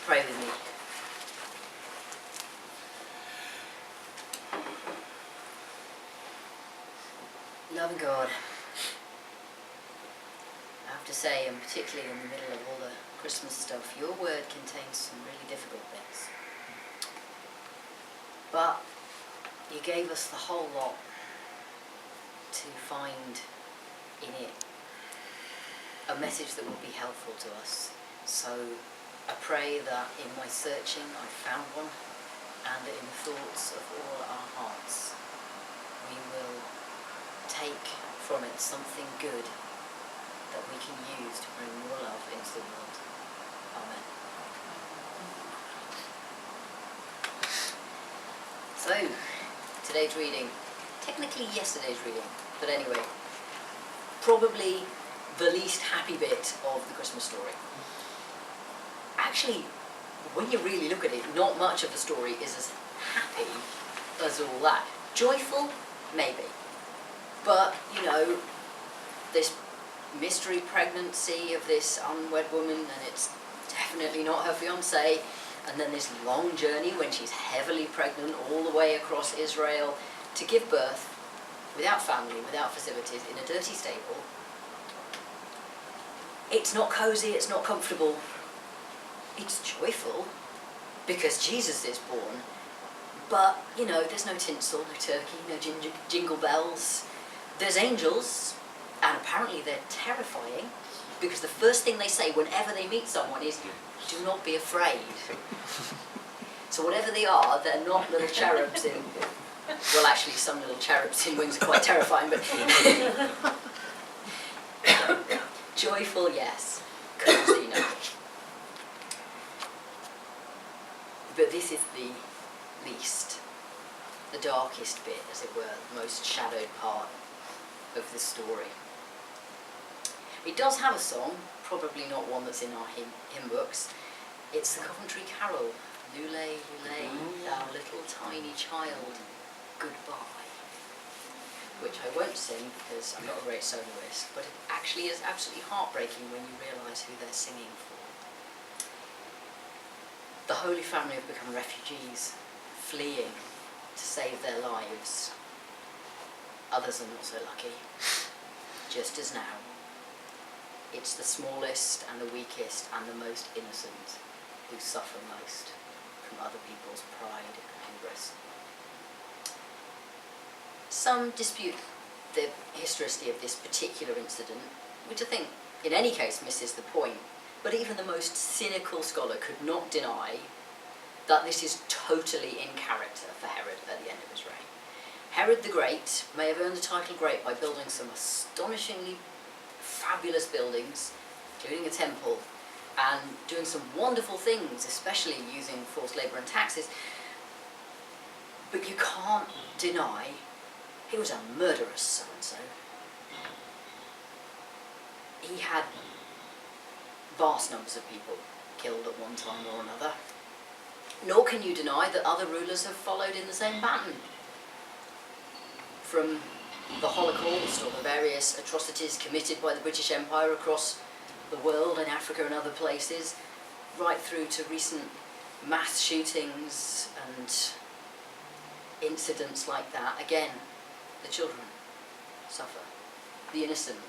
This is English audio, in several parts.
Pray with me. Loving God, I have to say, and particularly in the middle of all the Christmas stuff, your word contains some really difficult bits. But you gave us the whole lot to find in it a message that will be helpful to us. So I pray that in my searching I found one, and that in the thoughts of all our hearts we will take from it something good that we can use to bring more love into the world. Amen. So, today's reading, technically yesterday's reading, but anyway, probably the least happy bit of the Christmas story. Actually, when you really look at it, not much of the story is as happy as all that. Joyful? Maybe. But, you know, this mystery pregnancy of this unwed woman, and it's definitely not her fiancé, and then this long journey when she's heavily pregnant all the way across Israel to give birth without family, without facilities, in a dirty stable. It's not cosy, it's not comfortable. It's joyful because Jesus is born, but, you know, there's no tinsel, no turkey, no jingle bells. There's angels, and apparently they're terrifying, because the first thing they say whenever they meet someone is, do not be afraid. So whatever they are, they're not little cherubs in, well, actually some little cherubs in wings are quite terrifying, but joyful, yes. Cozy, no. But this is the least, the darkest bit, as it were, the most shadowed part of the story. It does have a song, probably not one that's in our hymn books. It's the Coventry Carol, Lule, Lule, thou little tiny child, goodbye, which I won't sing because I'm not a great soloist, but it actually is absolutely heartbreaking when you realise who they're singing for. The Holy Family have become refugees, fleeing to save their lives. Others are not so lucky, just as now. It's the smallest and the weakest and the most innocent who suffer most from other people's pride and hubris. Some dispute the historicity of this particular incident, which I think in any case misses the point, but even the most cynical scholar could not deny that this is totally in character for Herod at the end of his reign. Herod the Great may have earned the title great by building some astonishingly fabulous buildings, including a temple, and doing some wonderful things, especially using forced labour and taxes. But you can't deny he was a murderous so-and-so. He had vast numbers of people killed at one time or another. Nor can you deny that other rulers have followed in the same pattern. From the Holocaust or the various atrocities committed by the British Empire across the world, in Africa and other places, right through to recent mass shootings and incidents like that. Again, the children suffer. The innocent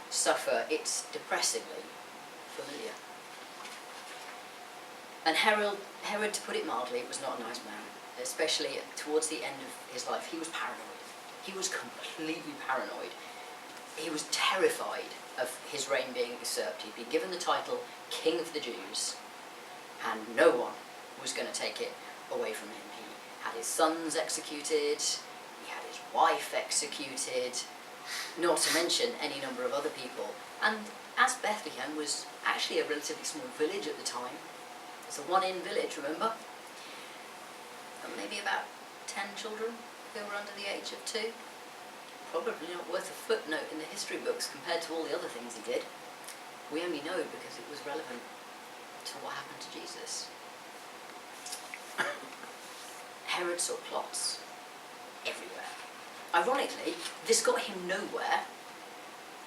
suffer. It's depressingly familiar. And Herod, to put it mildly, was not a nice man, especially towards the end of his life. He was paranoid. He was completely paranoid. He was terrified of his reign being usurped. He'd been given the title King of the Jews, and no one was going to take it away from him. He had his sons executed, he had his wife executed, not to mention any number of other people. And as Bethlehem was actually a relatively small village at the time, it's a one-in village, remember? And maybe about 10 children who were under the age of 2. Probably not worth a footnote in the history books compared to all the other things he did. We only know because it was relevant to what happened to Jesus. Herod saw plots everywhere. Ironically, this got him nowhere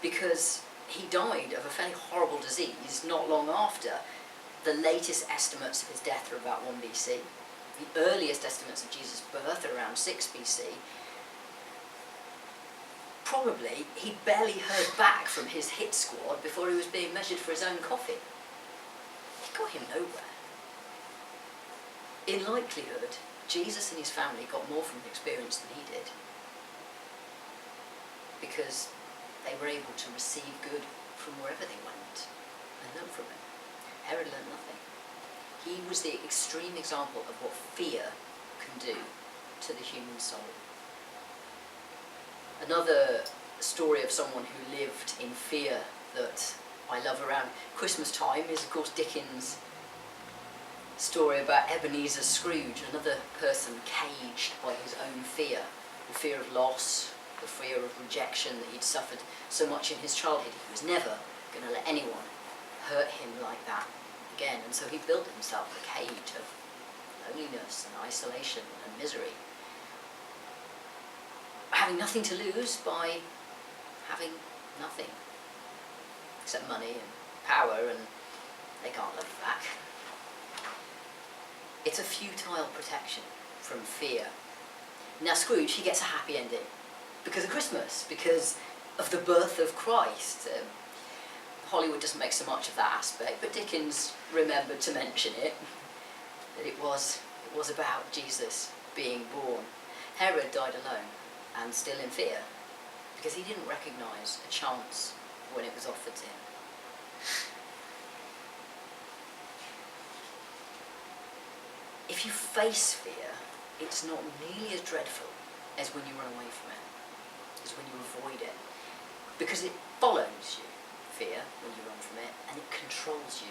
because he died of a fairly horrible disease not long after. The latest estimates of his death are about 1 BC. The earliest estimates of Jesus' birth are around 6 BC. Probably he'd barely heard back from his hit squad before he was being measured for his own coffin. It got him nowhere. In likelihood, Jesus and his family got more from the experience than he did, because they were able to receive good from wherever they went and learn from it. Herod learned nothing. He was the extreme example of what fear can do to the human soul. Another story of someone who lived in fear that I love around Christmas time is, of course, Dickens' story about Ebenezer Scrooge, another person caged by his own fear, the fear of loss, the fear of rejection that he'd suffered so much in his childhood. He was never going to let anyone hurt him like that again, and so he built himself a cage of loneliness and isolation and misery, having nothing to lose by having nothing except money and power, and they can't love you back. It's a futile protection from fear. Now Scrooge, he gets a happy ending because of Christmas, because of the birth of Christ. Hollywood doesn't make so much of that aspect, but Dickens remembered to mention it, that it was about Jesus being born. Herod died alone and still in fear, because he didn't recognise a chance when it was offered to him. If you face fear, it's not nearly as dreadful as when you run away from it, as when you avoid it, because it follows you, fear, when you run from it, and it controls you.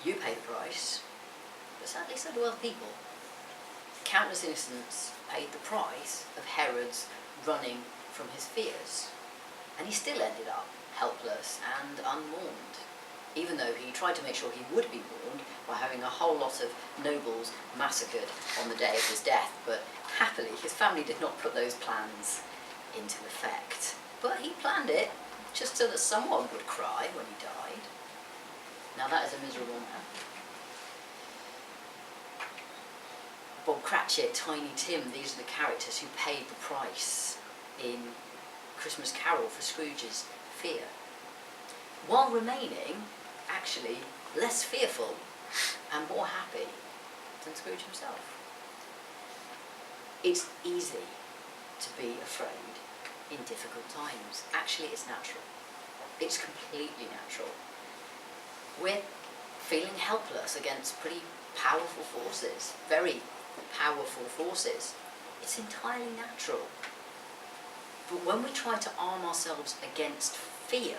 You pay the price, but sadly so do other people. Countless innocents paid the price of Herod's running from his fears, and he still ended up helpless and unmourned, even though he tried to make sure he would be mourned by having a whole lot of nobles massacred on the day of his death. But happily, his family did not put those plans into effect. But he planned it just so that someone would cry when he died. Now that is a miserable man. Bob Cratchit, Tiny Tim, these are the characters who paid the price in Christmas Carol for Scrooge's fear, while remaining actually less fearful and more happy than Scrooge himself. It's easy to be afraid in difficult times. Actually, it's natural. It's completely natural. We're feeling helpless against pretty powerful forces, very powerful forces. It's entirely natural. But when we try to arm ourselves against fear,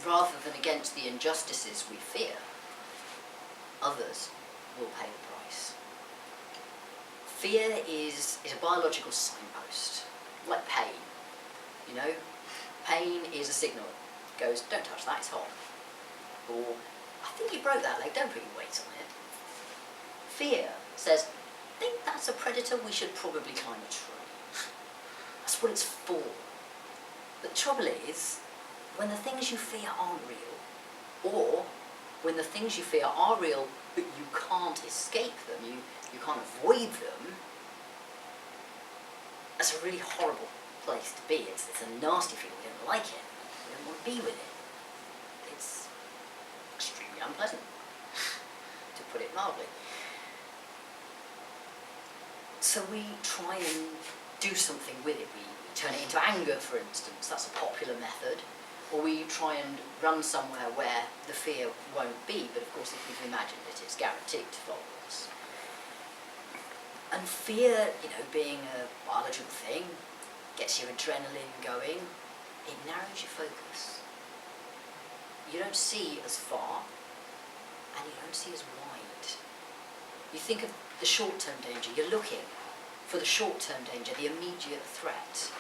rather than against the injustices we fear, others will pay the price. Fear is a biological signpost, like pain. You know, pain is a signal. It goes, don't touch that, it's hot. Or, I think you broke that leg, don't put your weight on it. Fear says, I think that's a predator, we should probably climb a tree. That's what it's for. But the trouble is, when the things you fear aren't real, or when the things you fear are real but you can't escape them, you can't avoid them, that's a really horrible place to be. It's a nasty feeling, we don't like it, we don't want to be with it. It's extremely unpleasant, to put it mildly. So we try and do something with it. We turn it into anger, for instance. That's a popular method. Or we try and run somewhere where the fear won't be, but of course if we've imagined it, it's guaranteed to follow us. And fear, being a biological thing, gets your adrenaline going, it narrows your focus. You don't see as far, and you don't see as wide. You think of the short-term danger, you're looking for the short-term danger, the immediate threat.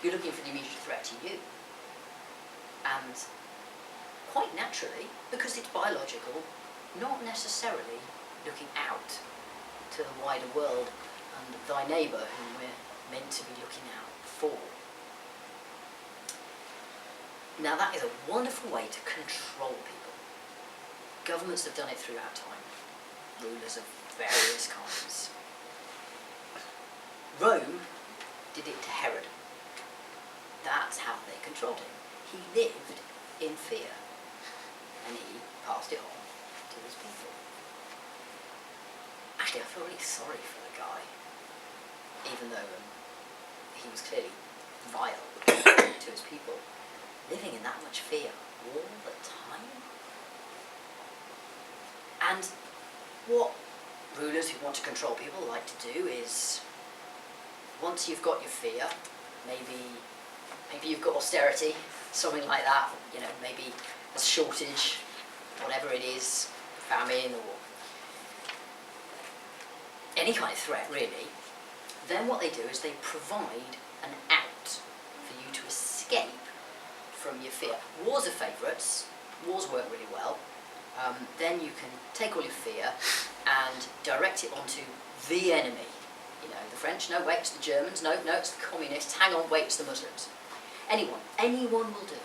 You're looking for the immediate threat to you. And quite naturally, because it's biological, not necessarily looking out to the wider world and thy neighbour whom we're meant to be looking out for. Now that is a wonderful way to control people. Governments have done it throughout time. Rulers of various kinds. Rome did it to Herod. That's how they controlled him. He lived in fear, and he passed it on to his people. Actually, I feel really sorry for the guy, even though he was clearly vile to his people, living in that much fear all the time. And what rulers who want to control people like to do is, once you've got your fear, maybe you've got austerity, something like that, maybe a shortage, whatever it is, famine or any kind of threat really, then what they do is they provide an out for you to escape from your fear. Wars are favourites. Wars work really well. Then you can take all your fear and direct it onto the enemy. The French, no, wait, it's the Germans, no, it's the communists, hang on, wait, it's the Muslims. Anyone will do.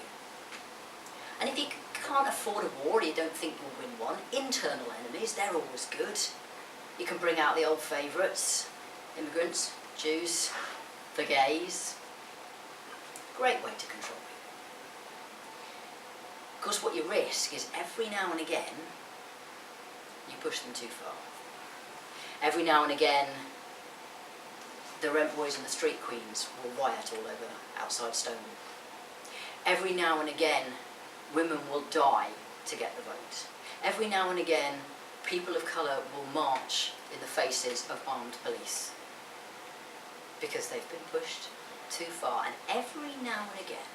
And if you can't afford a war, or you don't think you'll win one, internal enemies, they're always good. You can bring out the old favourites, immigrants, Jews, the gays. Great way to control people. Of course, what you risk is every now and again, you push them too far. Every now and again, the rent boys and the street queens will riot all over outside Stonewall. Every now and again, women will die to get the vote. Every now and again, people of colour will march in the faces of armed police because they've been pushed too far. And every now and again,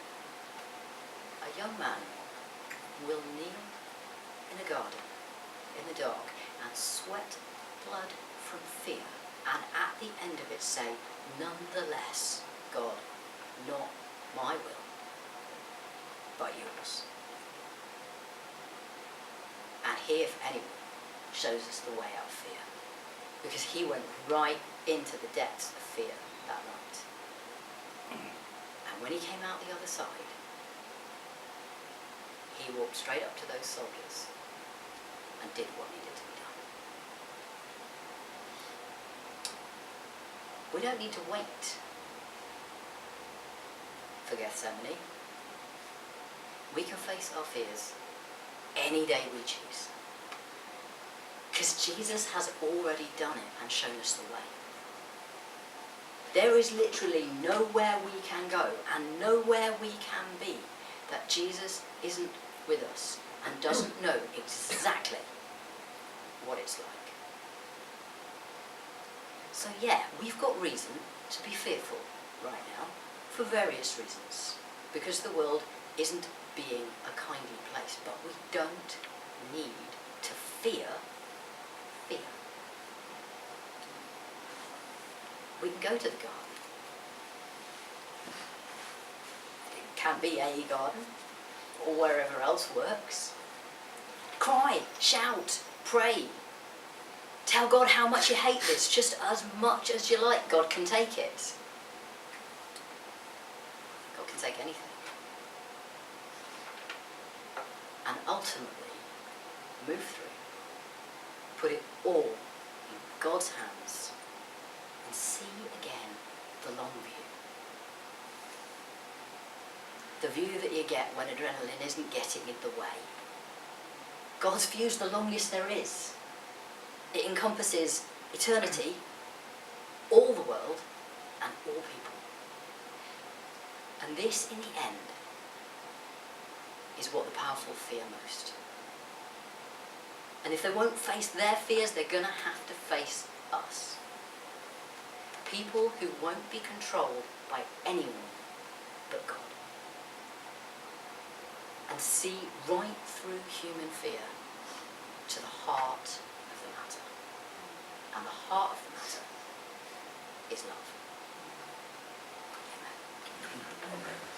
a young man will kneel in a garden in the dark and sweat blood from fear, and at the end of it say, nonetheless, God, not my will, but yours. And he, if anyone, shows us the way out of fear, because he went right into the depths of fear that night. And when he came out the other side, he walked straight up to those soldiers and did what needed to be done. We don't need to wait for Gethsemane. We can face our fears any day we choose, because Jesus has already done it and shown us the way. There is literally nowhere we can go and nowhere we can be that Jesus isn't with us and doesn't know exactly what it's like. So yeah, we've got reason to be fearful right now for various reasons, because the world isn't being a kindly place, but we don't need to fear fear. We can go to the garden. It can be a garden, or wherever else works. Cry, shout, pray. Tell God how much you hate this, just as much as you like. God can take it. God can take anything. And ultimately, move through. Put it all in God's hands and see again the long view. The view that you get when adrenaline isn't getting in the way. God's view's the longest there is. It encompasses eternity, all the world, and all people. And this, in the end, is what the powerful fear most. And if they won't face their fears, they're going to have to face us. People who won't be controlled by anyone but God. And see right through human fear to the heart of the matter. And the heart of the matter is love. Amen.